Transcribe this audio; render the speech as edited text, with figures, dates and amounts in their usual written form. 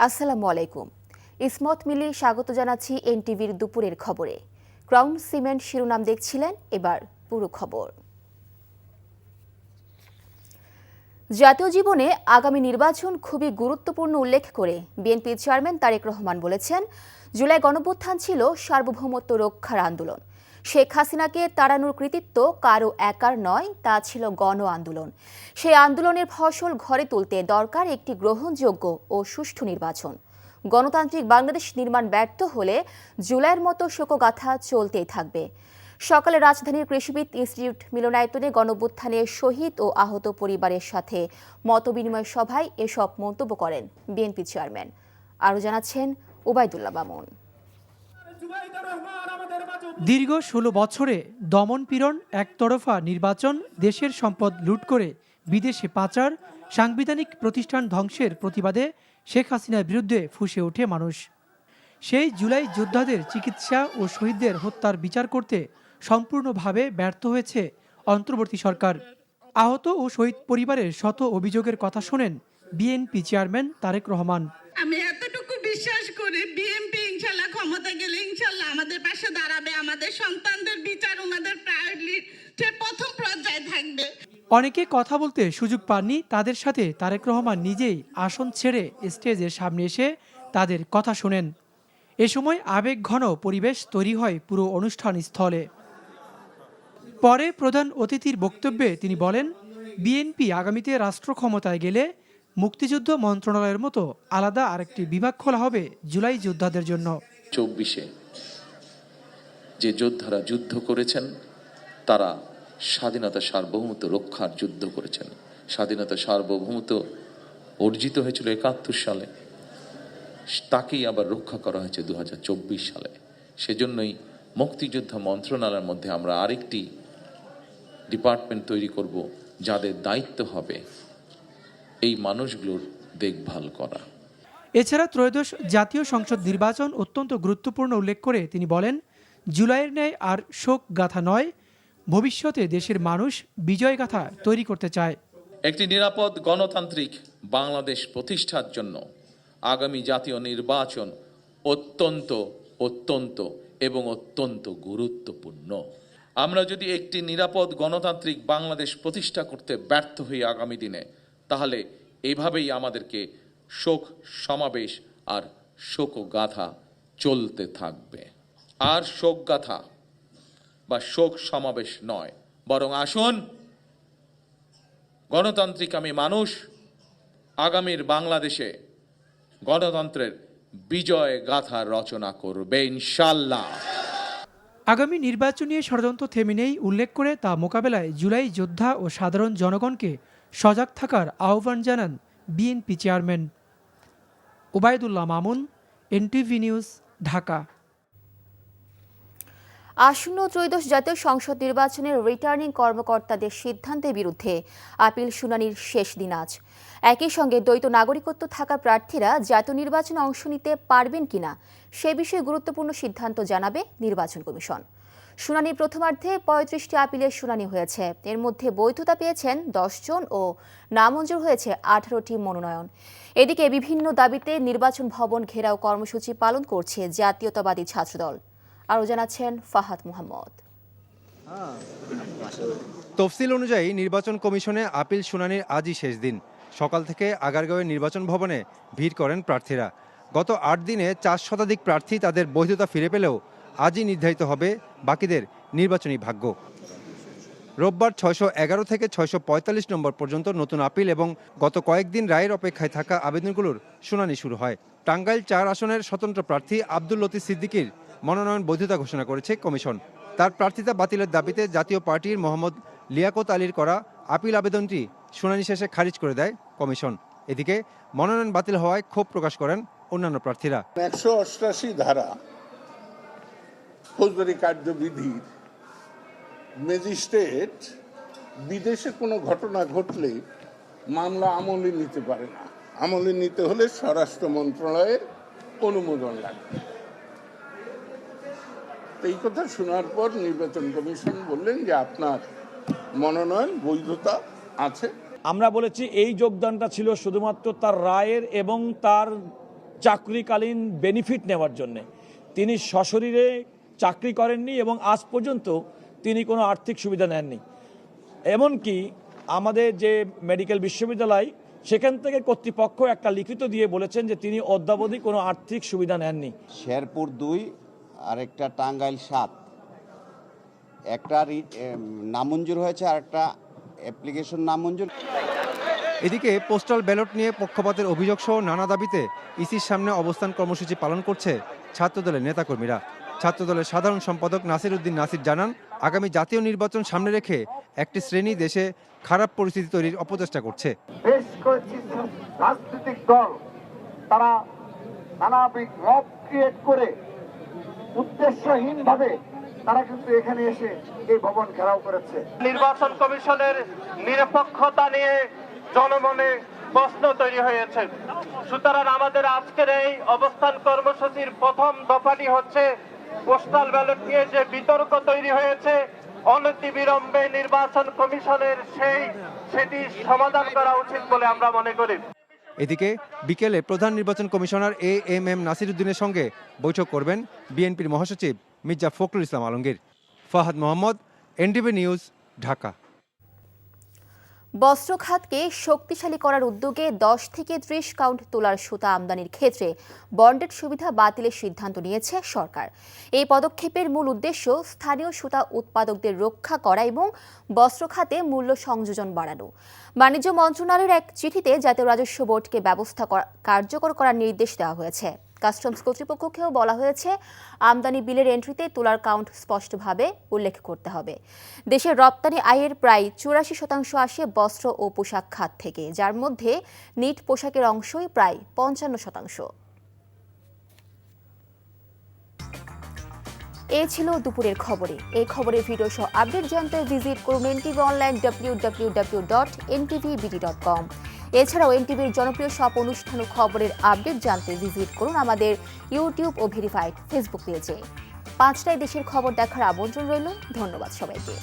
আসসালামু আলাইকুম। ইসমত মিলি স্বাগত জানাচ্ছি এনটিভির দুপুরের খবরে। ক্রাউন সিমেন্ট শিরোনাম দেখছিলেন, এবার পুরো খবর। জাতীয় জীবনে আগামী নির্বাচন খুবই গুরুত্বপূর্ণ উল্লেখ করে বিএনপি চেয়ারম্যান তারেক রহমান বলেছেন, জুলাই গণঅভ্যুত্থান ছিল সার্বভৌমত্ব রক্ষার আন্দোলন। শেখ হাসিনাকে তাড়ানোর কৃতিত্ব কারো একার নয়, তা ছিল গণ আন্দোলন। সেই আন্দোলনের ফসল ঘরে তুলতে দরকার একটি গ্রহণযোগ্য ও সুষ্ঠু নির্বাচন। গণতান্ত্রিক বাংলাদেশ নির্মাণ ব্যর্থ হলে জুলাইয়ের মতো শোকগাথা চলতেই থাকবে। সকালে রাজধানীর কৃষিবিদ ইনস্টিটিউট মিলনায়তনে গণঅভ্যুত্থানে শহীদ ও আহত পরিবারের সাথে মতবিনিময় সভায় এসব মন্তব্য করেন বিএনপি চেয়ারম্যান। আরও জানাচ্ছেন ওবায়দুল্লাহ মামুন। দীর্ঘ ১৬ বছরে দমনপীড়ন, একতরফা নির্বাচন, দেশের সম্পদ লুট করে বিদেশে পাচার, সাংবিধানিক প্রতিষ্ঠান ধ্বংসের প্রতিবাদে শেখ হাসিনার বিরুদ্ধে ফুঁসে ওঠে মানুষ। সেই জুলাই যোদ্ধাদের চিকিৎসা ও শহীদদের হত্যার বিচার করতে সম্পূর্ণভাবে ব্যর্থ হয়েছে অন্তর্বর্তী সরকার। আহত ও শহীদ পরিবারের শত অভিযোগের কথা শোনেন বিএনপি চেয়ারম্যান তারেক রহমান। আমি এতটুকু বিশ্বাস করি, বিএনপি ইনশাল্লাহ ক্ষমতা গেলে ইনশাল্লাহ আমাদের পাশে দাঁড়াবে, আমাদের সন্তানদের বিচার ওনাদের প্রায়োরিটির প্রথম পর্যায়ে থাকবে। অনেকে কথা বলতে সুযোগ পাননি, তাদের সাথে তারেক রহমান নিজেই আসন ছেড়ে স্টেজের সামনে এসে তাদের কথা শোনেন। এ সময় আবেগঘন পরিবেশ তৈরি হয় পুরো অনুষ্ঠান স্থলে। পরে প্রধান অতিথির বক্তব্যে তিনি বলেন, বিএনপি আগামীতে রাষ্ট্র ক্ষমতায় গেলে মুক্তিযুদ্ধ মন্ত্রণালয়ের মতো আলাদা আরেকটি বিভাগ খোলা হবে জুলাই যোদ্ধাদের জন্য। ২৪-এ যে যোদ্ধারা যুদ্ধ করেছেন তারা স্বাধীনতা সার্বভৌমত্ব রক্ষার যুদ্ধ করেছেন। স্বাধীনতা সার্বভৌমত্ব অর্জিত হয়েছিল ৭১ সালে, তাকেই আবার রক্ষা করা হয়েছে ২০২৪ সালে। সেজন্যই মুক্তিযুদ্ধ মন্ত্রণালয়ের মধ্যে আমরা আরেকটি ডিপার্টমেন্ট তৈরি করব, যাদের দায়িত্ব হবে এই মানুষগুলোর দেখভাল করা। এছাড়া ত্রয়োদশ জাতীয় সংসদ নির্বাচন অত্যন্ত গুরুত্বপূর্ণ উল্লেখ করে তিনি বলেন, জুলাইয়ের ন্যায় আর শোক গাথা নয়, ভবিষ্যতে দেশের মানুষ বিজয় গাথা তৈরি করতে চায়। একটি নিরাপদ গণতান্ত্রিক বাংলাদেশ প্রতিষ্ঠার জন্য আগামী জাতীয় নির্বাচন অত্যন্ত অত্যন্ত এবং অত্যন্ত গুরুত্বপূর্ণ। আমরা যদি একটি নিরাপদ গণতান্ত্রিক বাংলাদেশ প্রতিষ্ঠা করতে ব্যর্থ হই আগামী দিনে, তাহলে এইভাবেই আমাদেরকে শোক সমাবেশ আর শোকগাথা চলতে থাকবে। আর শোকগাথা বা শোক সমাবেশ নয়, বরং আসুন গণতান্ত্রিক আমি মানুষ আগামীর বাংলাদেশে গণতন্ত্রের বিজয় গাথা রচনা করবে ইনশাল্লাহ। আগামী নির্বাচন নিয়ে ষড়যন্ত্র থেমে নেই উল্লেখ করে তা মোকাবেলায় জুলাই যোদ্ধা ও সাধারণ জনগণকে সজাগ থাকার আহ্বান জানান BNP chairman. Obaidullah Mamun, NTV news, Dhaka. আসন্ন ত্রয়োদশ জাতীয় সংসদ নির্বাচনের রিটার্নিং কর্মকর্তাদের সিদ্ধান্তের বিরুদ্ধে আপিল শুনানির শেষ দিন আজ। একই সঙ্গে দ্বৈত নাগরিকত্ব থাকা প্রার্থীরা জাতীয় নির্বাচনে অংশ নিতে পারবেন কিনা সে বিষয়ে গুরুত্বপূর্ণ সিদ্ধান্ত জানাবে নির্বাচন কমিশন। শুনানির প্রথমার্ধে ৩৫টি আপিলের শুনানি হয়েছে। এর মধ্যে বৈধতা পেয়েছেন ১০ জন ও নামঞ্জুর হয়েছে ১৮টি মনোনয়ন। এদিকে বিভিন্ন দাবিতে নির্বাচন ভবন ঘেরাও কর্মসূচি পালন করছে জাতীয়তাবাদী ছাত্রদল। আরও জানাচ্ছেন ফাহাদ মোহাম্মদ। তফসিল অনুযায়ী নির্বাচন কমিশনে আপিল শুনানির আজই শেষ দিন। সকাল থেকে আগারগাঁওয়ের নির্বাচন ভবনে ভিড় করেন প্রার্থীরা। গত ৮ দিনে ৪ শতাধিক প্রার্থী তাদের বৈধতা ফিরে পেলেও আজই নির্ধারিত হবে বাকিদের নির্বাচনী ভাগ্য। রোববার ৬১১ থেকে ৬৪৫ নম্বর পর্যন্ত নতুন আপিল এবং গত কয়েকদিন রায়ের অপেক্ষায় থাকা আবেদনগুলোর শুনানি শুরু হয়। টাঙ্গাইল ৪ আসনের স্বতন্ত্র প্রার্থী আব্দুল লতিফ সিদ্দিকীর মনোনয়ন বৈধতা ঘোষণা করেছে কমিশন। তার প্রার্থিতা বাতিলের দাবিতে জাতীয় পার্টির মোহাম্মদ লিয়াকত আলীর করা আপিল আবেদনটি শুনানি শেষে খারিজ করে দেয় কমিশন। এদিকে মনোনয়ন বাতিল হওয়ায় ক্ষোভ প্রকাশ করেন অন্যান্য প্রার্থীরা। ১৮৮ ধারা ফৌজদারি কার্যবিধির ম্যাজিস্ট্রেট বিদেশে কোনো ঘটনা ঘটলে মামলা আমলে নিতে পারে না। আমলে নিতে হলে স্বরাষ্ট্র মন্ত্রণালয়ের অনুমোদন লাগবে। এই কথা শোনার পর নির্বাচন কমিশন বললেন যে আপনার মনোনয়ন বৈধতা আছে। আমরা বলেছি এই যোগদানটা ছিল শুধুমাত্র তার রায়ের এবং তার চাকরিকালীন বেনিফিট নেওয়ার জন্যে। তিনি সশরীরে চাকরি করেননি এবং আজ পর্যন্ত তিনি কোনো আর্থিক সুবিধা নেননি। এমনকি আমাদের যে মেডিকেল বিশ্ববিদ্যালয় সেখান থেকে কর্তৃপক্ষ একটা লিখিত দিয়ে বলেছেন যে তিনি অদ্যাবধি কোনো আর্থিক সুবিধা নেননি। শেরপুর 2 আর একটা টাঙ্গাইল 7, একটা নামঞ্জুর হয়েছে আর একটা অ্যাপ্লিকেশন নামঞ্জুর। এদিকে পোস্টাল ব্যালট নিয়ে পক্ষপাতের অভিযোগ সহ নানা দাবিতে ইসির সামনে অবস্থান কর্মসূচি পালন করছে ছাত্রদলের নেতাকর্মীরা। ছাত্রদলের সাধারণ সম্পাদক নাসির উদ্দিন নাসির জানান, আগামী জাতীয় নির্বাচন সামনে রেখে একটি শ্রেণী দেশে খারাপ পরিস্থিতি তৈরির অপচেষ্টা করছে। বেশ কয়েকটি রাজনৈতিক দল তারা নানাবিধ মব ক্রিয়েট করে উদ্দেশ্যহীনভাবে তারা কিন্তু এখানে এসে এই ভবন ঘেরাও করেছে। নির্বাচন কমিশনের নিরপেক্ষতা নিয়ে জনমনে প্রশ্ন তৈরি হয়েছে। সুতরাং আমাদের আজকের এই অবস্থান কর্মসূচির প্রথম দফাটি হচ্ছে পোস্টাল ব্যালট নিয়ে যে বিতর্ক তৈরি হয়েছে, অনতিবিলম্বে নির্বাচন কমিশনের সেটি সমাধান করা উচিত বলে আমরা মনে করি। এদিকে বিকেলে প্রধান নির্বাচন কমিশনার AMM নাসির উদ্দিনের সঙ্গে বৈঠক করবেন বিএনপির মহাসচিব মির্জা ফখরুল ইসলাম আলমগীর। Fahad Mohammad, NTV news, Dhaka. বস্ত্র খাতকে শক্তিশালী করার উদ্যোগে 10 থেকে 30 কাউন্ট তোলার সুতা আমদানির ক্ষেত্রে বন্ডেড সুবিধা বাতিলের সিদ্ধান্ত নিয়েছে সরকার। এই পদক্ষেপের মূল উদ্দেশ্য স্থানীয় সুতা উৎপাদকদের রক্ষা করা এবং বস্ত্র খাতে মূল্য সংযোজন বাড়ানো। বাণিজ্য মন্ত্রণালয়ের এক চিঠিতে জাতীয় রাজস্ব বোর্ডকে ব্যবস্থা কার্যকর করার নির্দেশ দেওয়া হয়েছে। কাস্টমস কর্তৃপক্ষকেও বলা হয়েছে, আমদানি বিলের এন্ট্রিতে তোলার কাউন্ট স্পষ্টভাবে উল্লেখ করতে হবে। দেশের রপ্তানি আয়ের প্রায় 84% আসে বস্ত্র ও পোশাক খাত থেকে, যার মধ্যে নিট পোশাকের অংশই প্রায় 55%। এই ছিল দুপুরের খবরে। এই খবরের ভিডিও সহ আপডেট জানতে ভিজিট করুন NTV অনলাইন www.ntvbd.com। এছাড়াও NTVর জনপ্রিয় সব অনুষ্ঠান ও খবরের আপডেট জানতে ভিজিট করুন আমাদের ইউটিউব ও ভেরিফাইড ফেসবুক পেজে। 5টায় দেশের খবর দেখার আমন্ত্রণ রইল। ধন্যবাদ সবাইকে।